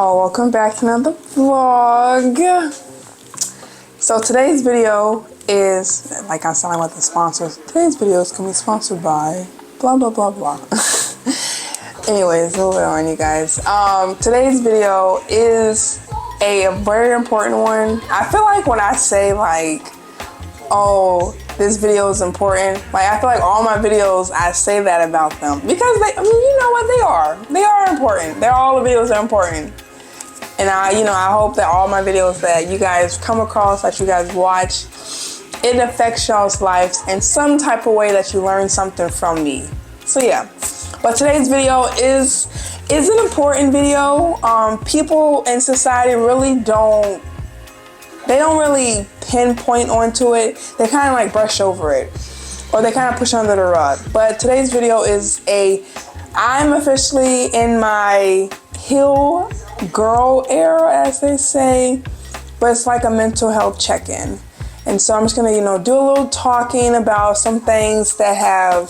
y'all, welcome back to another vlog. So today's video is, like I'm sounding with the sponsors, today's video is going to be sponsored by blah blah blah blah. Anyways, moving on you guys. Today's video is a very important one. I feel like when I say like, oh, this video is important, like I feel like all my videos I say that about them because they, I mean, you know what, they are important. All the videos are important, and I hope that all my videos that you guys come across, that you guys watch, it affects y'all's lives in some type of way that you learn something from me. So yeah, but today's video is an important video. People in society really don't really pinpoint onto it. They kind of like brush over it, or they kind of push under the rug. But today's video is I'm officially in my heal girl era, as they say, but it's like a mental health check-in. And so I'm just gonna, do a little talking about some things that have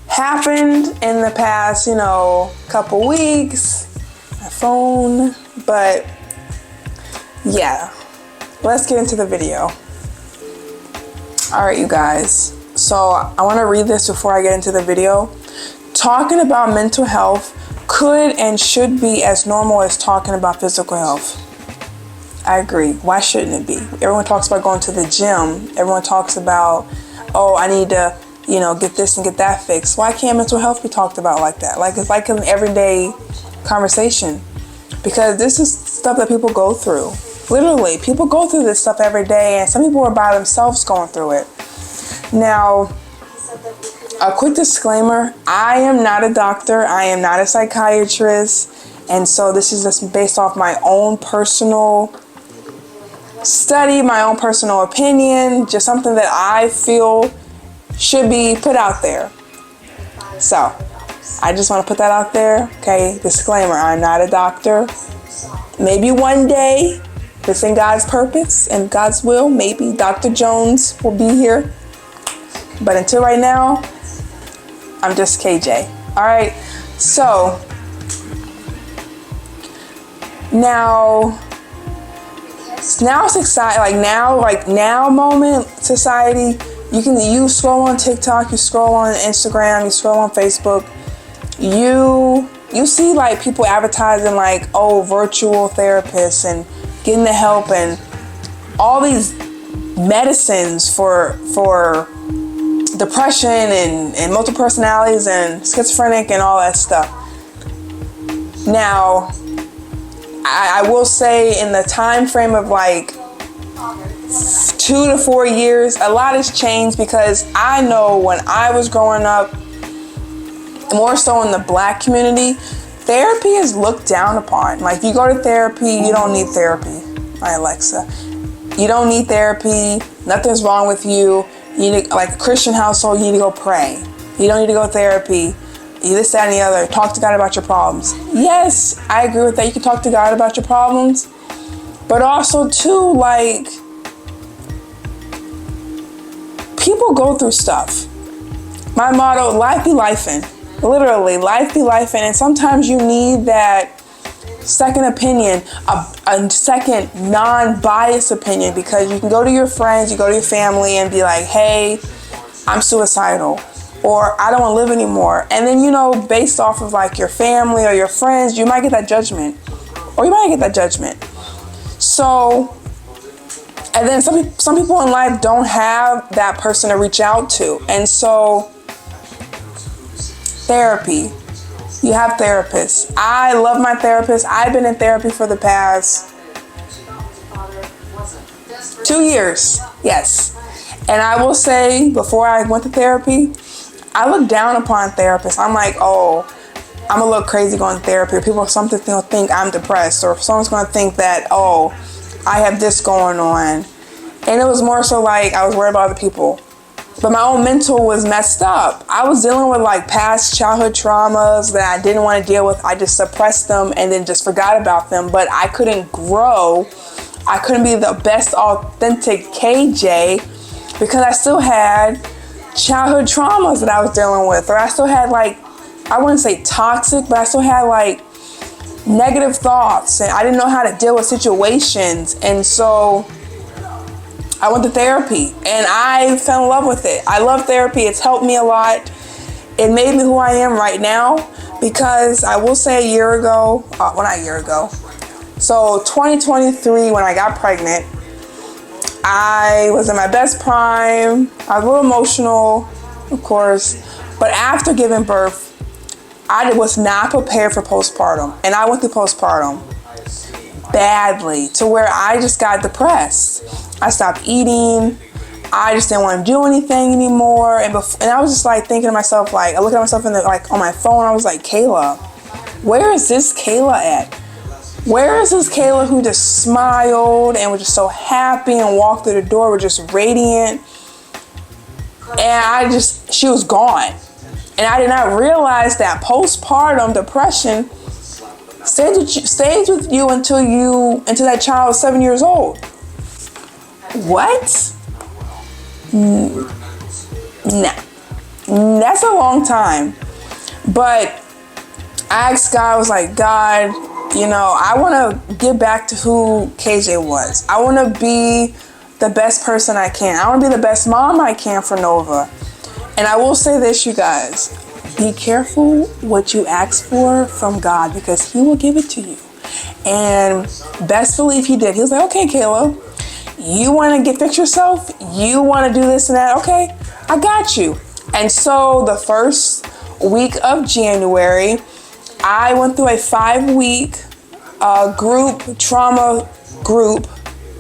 happened in the past, couple weeks, my phone, but yeah, let's get into the video. All right, you guys. So I want to read this before I get into the video. Talking about mental health could and should be as normal as talking about physical health. I agree. Why shouldn't it be? Everyone talks about going to the gym. Everyone talks about, oh, I need to, get this and get that fixed. Why can't mental health be talked about like that? Like it's like an everyday conversation, because this is stuff that people go through. Literally, people go through this stuff every day, and some people are by themselves going through it. Now, a quick disclaimer, I am not a doctor, I am not a psychiatrist, and so this is just based off my own personal study, my own personal opinion, just something that I feel should be put out there. So, I just want to put that out there, okay? Disclaimer, I'm not a doctor. Maybe one day, it's in God's purpose and God's will, maybe Dr. Jones will be here. But until right now, I'm just KJ. All right. So now society, now moment society, you scroll on TikTok, you scroll on Instagram, you scroll on Facebook, you see like people advertising like, oh, virtual therapists and getting the help and all these medicines for depression and multiple personalities and schizophrenic and all that stuff. Now, I will say in the time frame of like 2 to 4 years, a lot has changed, because I know when I was growing up, more so in the Black community, therapy is looked down upon. Like, you go to therapy, you don't need therapy. My Alexa. You don't need therapy. Nothing's wrong with you. You need, like a Christian household, you need to go pray. You don't need to go to therapy. You this, that, and the other. Talk to God about your problems. Yes, I agree with that. You can talk to God about your problems. But also, too, like, people go through stuff. My motto, life be lifing. Literally, life be lifing. And sometimes you need that second opinion, a second non-biased opinion, because you can go to your friends, you go to your family and be like, hey, I'm suicidal, or I don't want to live anymore. And then, based off of like your family or your friends, you might get that judgment, or you might get that judgment. So, and then some people in life don't have that person to reach out to. And so, therapy. You have therapists. I love my therapist. I've been in therapy for the past 2 years. Yes. And I will say, before I went to therapy, I looked down upon therapists. I'm like, oh, I'm a little crazy going to therapy. Or people, something will think I'm depressed, or someone's going to think that, oh, I have this going on. And it was more so like I was worried about other people. But my own mental was messed up. I was dealing with like past childhood traumas that I didn't want to deal with. I just suppressed them and then just forgot about them. But I couldn't grow. I couldn't be the best authentic KJ because I still had childhood traumas that I was dealing with. Or I still had like, I wouldn't say toxic, but I still had like negative thoughts, and I didn't know how to deal with situations. And so I went to therapy, and I fell in love with it. I love therapy. It's helped me a lot. It made me who I am right now, because I will say a year ago, well, not a year ago, so 2023, when I got pregnant, I was in my best prime. I was a little emotional, of course, but after giving birth, I was not prepared for postpartum, and I went through postpartum badly, to where I just got depressed. I stopped eating. I just didn't want to do anything anymore. And I was just like thinking to myself, like, I looked at myself on my phone. I was like, Kayla, where is this Kayla at? Where is this Kayla who just smiled and was just so happy and walked through the door with just radiant? And she was gone. And I did not realize that postpartum depression stays with you until that child is 7 years old. What? Nah. That's a long time. But I asked God, I was like, God, I want to get back to who KJ was. I want to be the best person I can. I want to be the best mom I can for Nova. And I will say this, you guys, be careful what you ask for from God, because he will give it to you. And best believe he did. He was like, okay, Kayla, you want to fix yourself? You want to do this and that? Okay, I got you. And so the first week of January, I went through a 5-week trauma group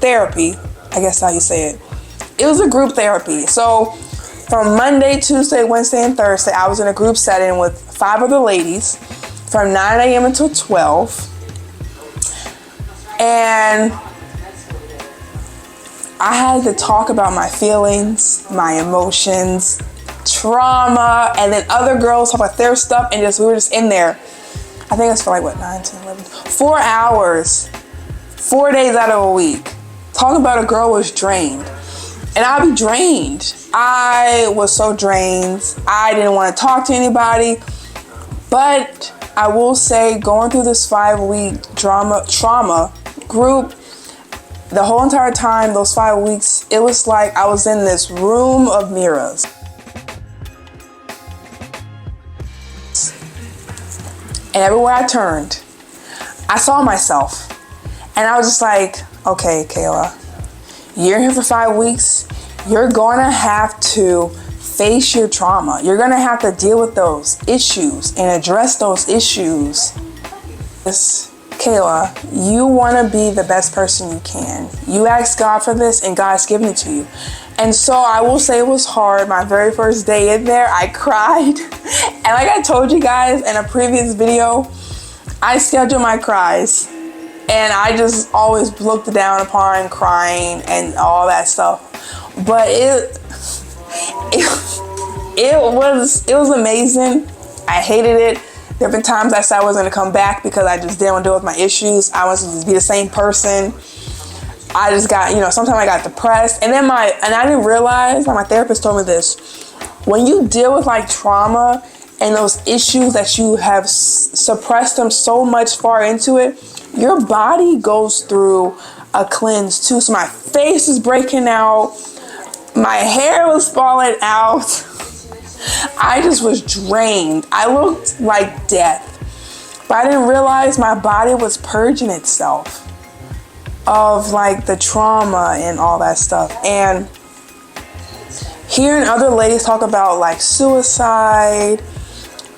therapy. I guess how you say it. It was a group therapy. So from Monday, Tuesday, Wednesday, and Thursday, I was in a group setting with 5 other ladies from 9 a.m. until 12. And I had to talk about my feelings, my emotions, trauma, and then other girls talk about their stuff, and we were just in there. I think it's for 9, 10, 11, 4 hours, 4 days out of a week. Talking about a girl was drained. And I'd be drained. I was so drained. I didn't want to talk to anybody. But I will say, going through this 5-week trauma group, the whole entire time, those 5 weeks, it was like I was in this room of mirrors. And everywhere I turned, I saw myself. And I was just like, okay, Kayla, you're here for 5 weeks. You're going to have to face your trauma. You're going to have to deal with those issues and address those issues. Kayla, you want to be the best person you can. You asked God for this, and God's given it to you. And so I will say it was hard. My very first day in there, I cried. And like I told you guys in a previous video, I schedule my cries. And I just always looked down upon crying and all that stuff. But it was amazing. I hated it. There have been times I said I wasn't going to come back because I just didn't want to deal with my issues. I wanted to just be the same person. I just got, sometimes I got depressed. And then I didn't realize, my therapist told me this, when you deal with trauma and those issues that you have suppressed them so much far into it, your body goes through a cleanse too. So my face is breaking out. My hair was falling out. I just was drained. I looked like death. But I didn't realize my body was purging itself of the trauma and all that stuff. And hearing other ladies talk about suicide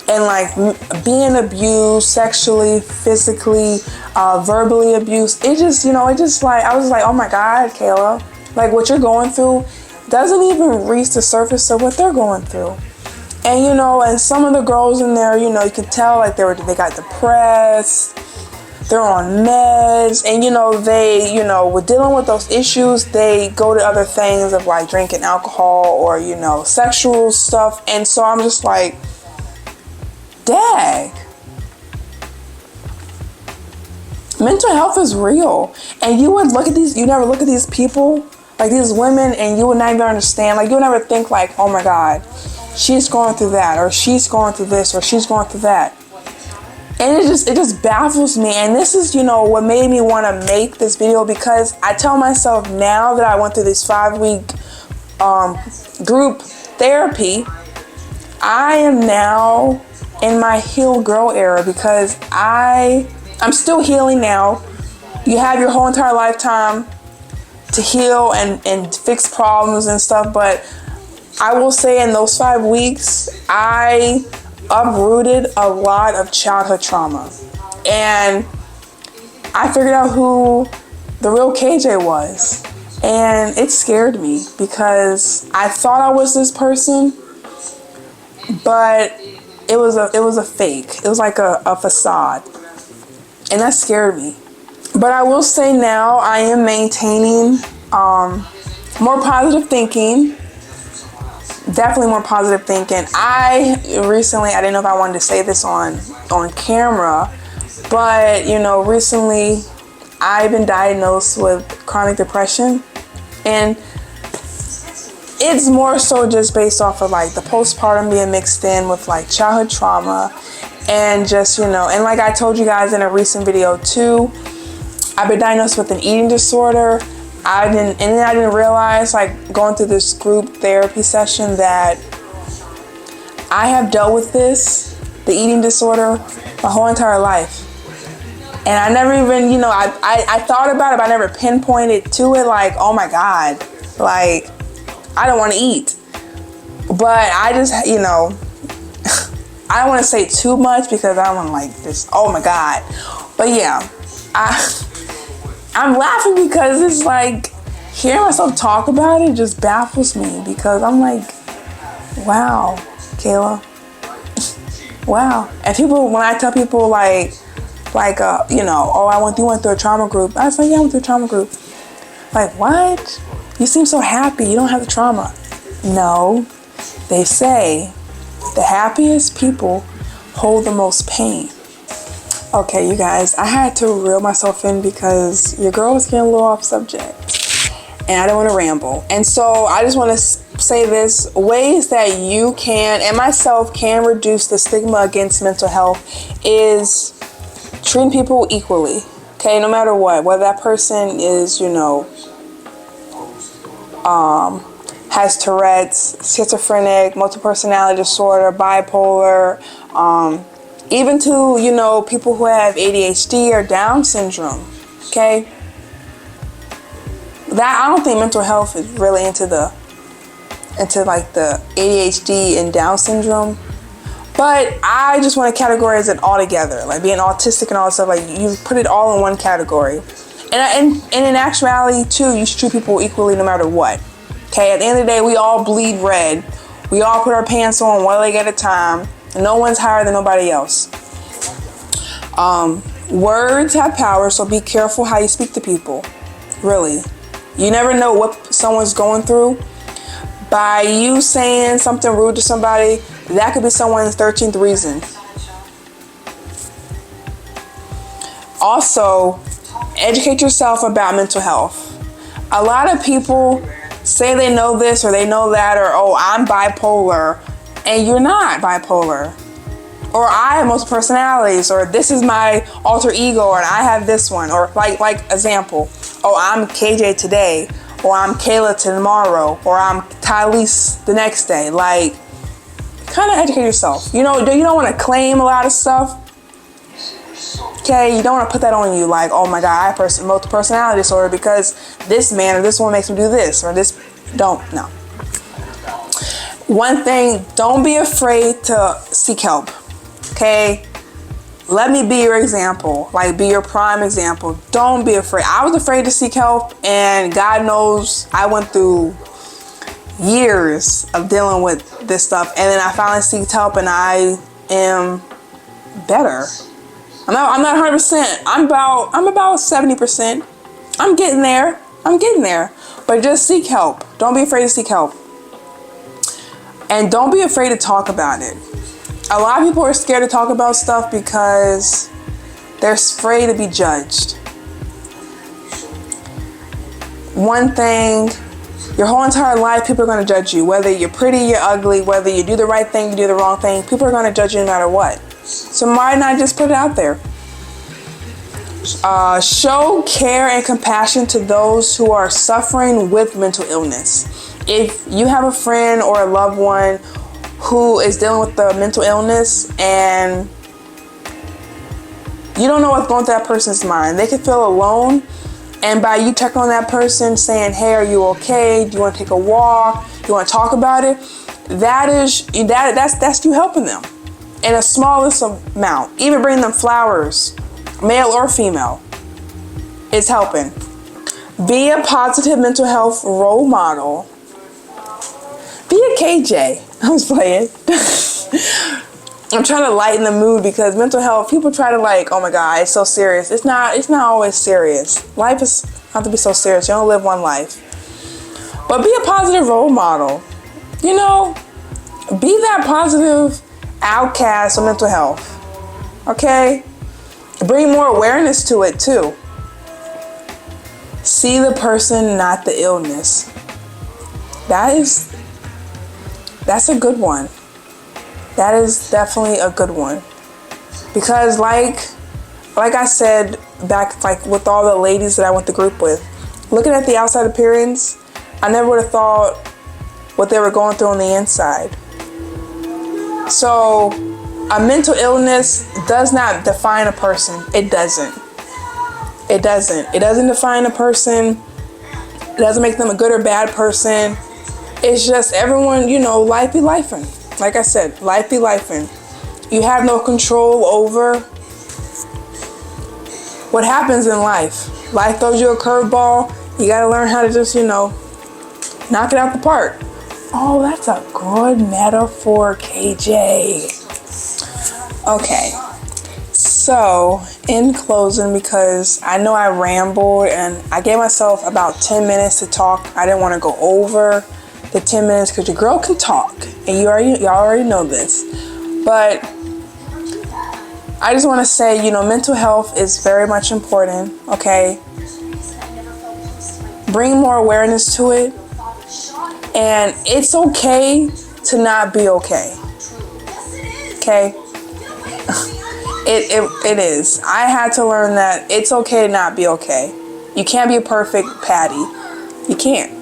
and being abused sexually, physically, verbally abused, I was just like, oh my God, Kayla, what you're going through doesn't even reach the surface of what they're going through. And and some of the girls in there, you could tell they got depressed, they're on meds, and they with dealing with those issues, they go to other things of drinking alcohol or sexual stuff. And so I'm just like, dag, mental health is real. And you would never look at these people, these women, and you would not even understand. You would never think oh my God, she's going through that, or she's going through this, or she's going through that. And it just baffles me. And this is, you know, what made me want to make this video, because I tell myself now that I went through this 5-week group therapy, I am now in my heal girl era, because I'm still healing now. You have your whole entire lifetime to heal and fix problems and stuff, but I will say in those 5 weeks, I uprooted a lot of childhood trauma. And I figured out who the real KJ was. And it scared me, because I thought I was this person, but it was a fake. It was like a facade. And that scared me. But I will say now I am maintaining more positive thinking. Definitely more positive thinking. I didn't know if I wanted to say this on camera, but you know, recently I've been diagnosed with chronic depression, and it's more so just based off of like the postpartum being mixed in with like childhood trauma, and just, you know, and like I told you guys in a recent video too, I've been diagnosed with an eating disorder. I didn't realize, like, going through this group therapy session, that I have dealt with the eating disorder, my whole entire life. And I never even, you know, I thought about it, but I never pinpointed to it, like, oh my God, like, I don't want to eat. But I just, you know, I don't want to say too much, because I don't want to, like, this, oh my God. But yeah, I'm laughing because it's like, hearing myself talk about it just baffles me, because I'm like, wow, Kayla, wow. And people, when I tell people like, you know, oh, you went through a trauma group. I was like, yeah, I went through a trauma group. Like, what? You seem so happy. You don't have the trauma. No, they say the happiest people hold the most pain. Okay, you guys, I had to reel myself in, because your girl was getting a little off subject, and I don't want to ramble. And so I just want to say this: ways that you can, and myself can, reduce the stigma against mental health is treating people equally. Okay, no matter what, whether that person is, you know, has Tourette's, schizophrenic, multiple personality disorder, bipolar, even to, you know, people who have ADHD or Down syndrome, okay? That, I don't think mental health is really into like the ADHD and Down syndrome. But I just want to categorize it all together, like being autistic and all that stuff. Like, you put it all in one category. And in actuality, too, you should treat people equally no matter what. Okay, at the end of the day, we all bleed red. We all put our pants on one leg at a time. And no one's higher than nobody else. Words have power, so be careful how you speak to people. Really. You never know what someone's going through. By you saying something rude to somebody, that could be someone's 13th reason. Also, educate yourself about mental health. A lot of people say they know this or they know that, or, oh, I'm bipolar, and you're not bipolar. Or I have multiple personalities, or this is my alter ego, and I have this one. Or like example, oh, I'm KJ today, or I'm Kayla tomorrow, or I'm Tylese the next day. Like, kind of educate yourself. You know, you don't want to claim a lot of stuff. Okay, you don't want to put that on you, like, oh my God, I have multiple personality disorder because this man or this woman makes me do this, or this. No. One thing, don't be afraid to seek help. Okay, let me be your example, like be your prime example. Don't be afraid. I was afraid to seek help, and God knows I went through years of dealing with this stuff, and then I finally seeked help, and I am better. I'm not 100%. I'm about 70%. I'm getting there. But just seek help. Don't be afraid to seek help. And don't be afraid to talk about it. A lot of people are scared to talk about stuff because they're afraid to be judged. One thing, your whole entire life, people are going to judge you. Whether you're pretty, you're ugly, whether you do the right thing, you do the wrong thing, people are going to judge you no matter what. So why not just put it out there? Show care and compassion to those who are suffering with mental illness. If you have a friend or a loved one who is dealing with the mental illness and you don't know what's going through that person's mind, they can feel alone. And by you checking on that person, saying, "Hey, are you okay? Do you want to take a walk? Do you want to talk about it?" That's you helping them in a smallest amount. Even bring them flowers, male or female, it's helping. Be a positive mental health role model. Be a KJ. I was playing. I'm trying to lighten the mood because mental health, people try to like, oh my God, it's so serious. It's not always serious. Life is not to be so serious. You only live one life. But be a positive role model. You know, be that positive outcast of mental health. Okay? Bring more awareness to it too. See the person, not the illness. That's a good one. That is definitely a good one. Because like I said back, like with all the ladies that I went to group with, looking at the outside appearance, I never would have thought what they were going through on the inside. So a mental illness does not define a person. It doesn't. It doesn't define a person. It doesn't make them a good or bad person. It's just everyone, you know, life be lifing. Like I said, life be lifing. You have no control over what happens in life. Life throws you a curveball. You got to learn how to just, you know, knock it out the park. Oh, that's a good metaphor, KJ. Okay. So, in closing, because I know I rambled and I gave myself about 10 minutes to talk. I didn't want to go over the 10 minutes because your girl can talk. And y'all already know this. But I just want to say, you know, mental health is very much important, okay? Bring more awareness to it. And it's okay to not be okay. Okay? It is. I had to learn that it's okay to not be okay. You can't be a perfect Patty. You can't.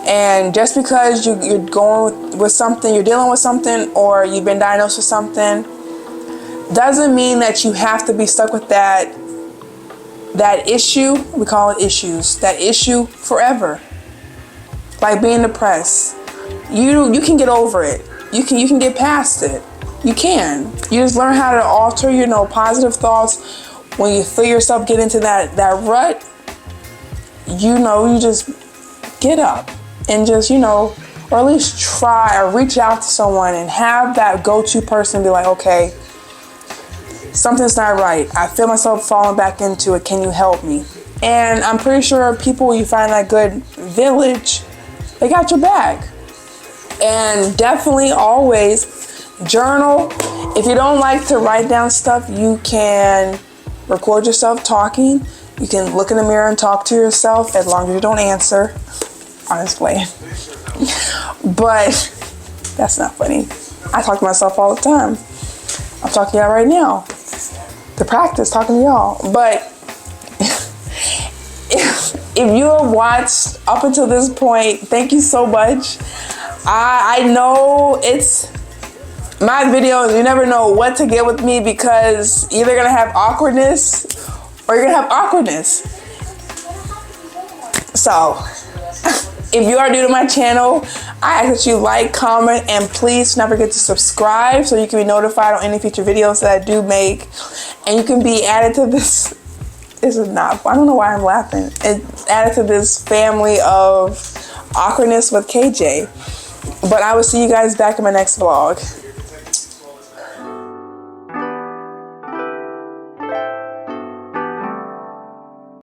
And just because you're going with something, you're dealing with something, or you've been diagnosed with something, doesn't mean that you have to be stuck with that issue. We call it issues. That issue forever. Like being depressed. You can get over it. You can get past it. You can. You just learn how to alter, you know, positive thoughts. When you feel yourself get into that rut, you know, you just get up and just, you know, or at least try or reach out to someone and have that go-to person be like, okay, something's not right. I feel myself falling back into it. Can you help me? And I'm pretty sure people, you find that good village, they got your back. And definitely always journal. If you don't like to write down stuff, you can record yourself talking. You can look in the mirror and talk to yourself as long as you don't answer. Honestly. But that's not funny. I talk to myself all the time. I'm talking to y'all right now. To practice talking to y'all. But if you have watched up until this point, thank you so much. I know it's my videos, you never know what to get with me because either gonna have awkwardness or you're gonna have awkwardness. So, if you are new to my channel, I ask that you like, comment, and please don't forget to subscribe so you can be notified on any future videos that I do make. And you can be added to this. This is not, I don't know why I'm laughing. It's added to this family of awkwardness with KJ. But I will see you guys back in my next vlog.